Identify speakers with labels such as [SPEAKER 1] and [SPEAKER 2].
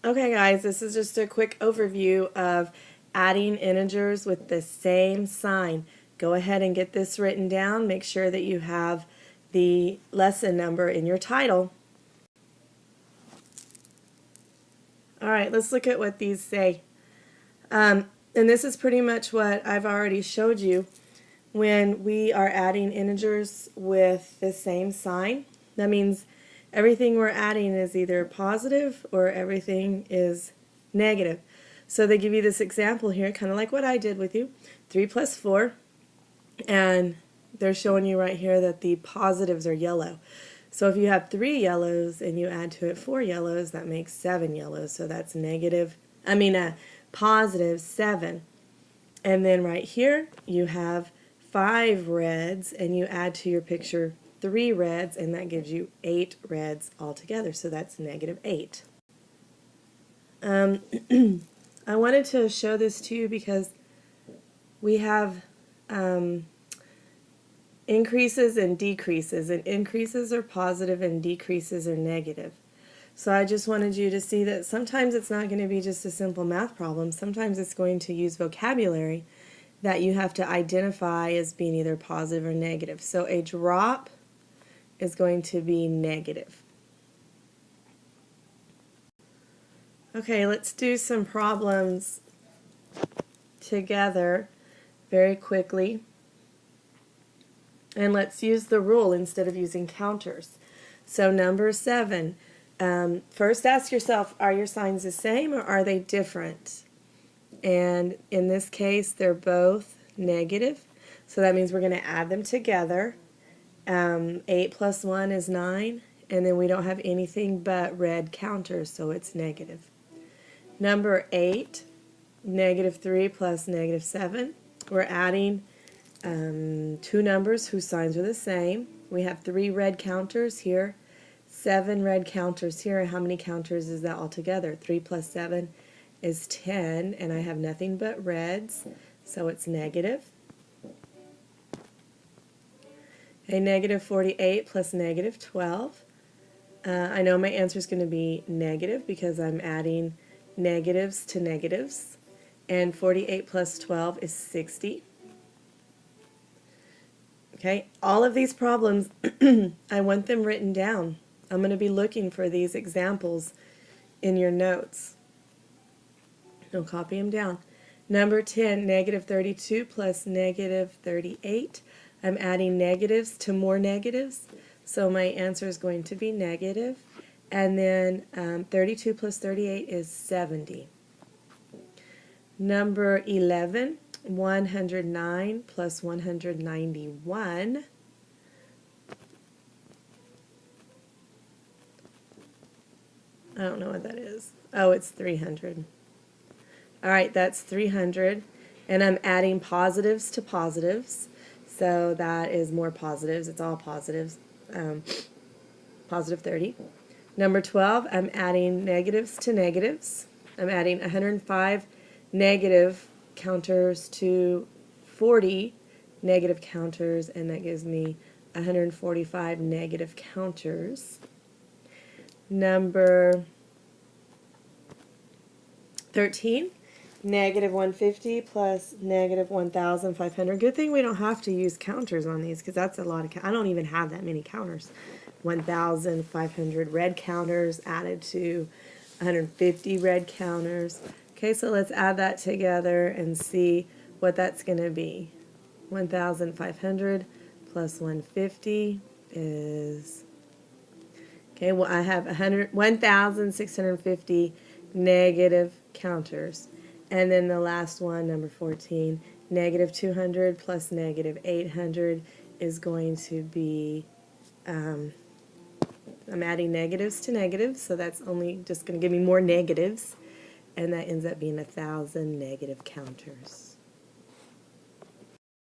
[SPEAKER 1] Okay guys, this is just a quick overview of adding integers with the same sign. Go ahead and get this written down. Make sure that you have the lesson number in your title. Alright, let's look at what these say. And this is pretty much what I've already showed you. When we are adding integers with the same sign, that means everything we're adding is either positive or everything is negative. So they give you this example here, kind of like what I did with you, 3 plus 4, and they're showing you right here that the positives are yellow. So if you have 3 yellows and you add to it 4 yellows, that makes 7 yellows. So that's positive 7. And then right here you have 5 reds and you add to your picture 3 reds and that gives you 8 reds altogether. So that's negative 8. I wanted to show this to you because we have increases and decreases, and increases are positive and decreases are negative. So I just wanted you to see that sometimes it's not going to be just a simple math problem. Sometimes it's going to use vocabulary that you have to identify as being either positive or negative. So a drop is going to be negative. Okay, let's do some problems together very quickly. And let's use the rule instead of using counters. So number 7, first ask yourself, are your signs the same or are they different? And in this case, they're both negative. So that means we're going to add them together. 8 plus 1 is 9. And then we don't have anything but red counters, so it's negative. Number 8, negative 3 plus negative 7. We're adding 2 numbers whose signs are the same. We have 3 red counters here, 7 red counters here. And how many counters is that altogether? 3 plus 7 is 10, and I have nothing but reds, so it's negative. A negative 48 plus negative 12. I know my answer is going to be negative because I'm adding negatives to negatives. And 48 plus 12 is 60. Okay, all of these problems, I want them written down. I'm going to be looking for these examples in your notes. I'll copy them down. Number 10, negative 32 plus negative 38. I'm adding negatives to more negatives, so my answer is going to be negative. And then 32 plus 38 is 70. Number 11, 109 plus 191. I don't know what that is. Oh, it's 300. All right, that's 300. And I'm adding positives to positives. So that is more positives. It's all positives. Positive 30. Number 12, I'm adding negatives to negatives. I'm adding 105 negative counters to 40 negative counters, and that gives me 145 negative counters. Number 13, negative 150 plus negative 1,500. Good thing we don't have to use counters on these because that's a lot of I don't even have that many counters. 1,500 red counters added to 150 red counters. Okay, so let's add that together and see what that's going to be. 1,500 plus 150 is, okay, well I have 1,650 negative counters. And then the last one, number 14, negative 200 plus negative 800 is going to be, I'm adding negatives to negatives, so that's only just going to give me more negatives, and that ends up being 1,000 negative counters.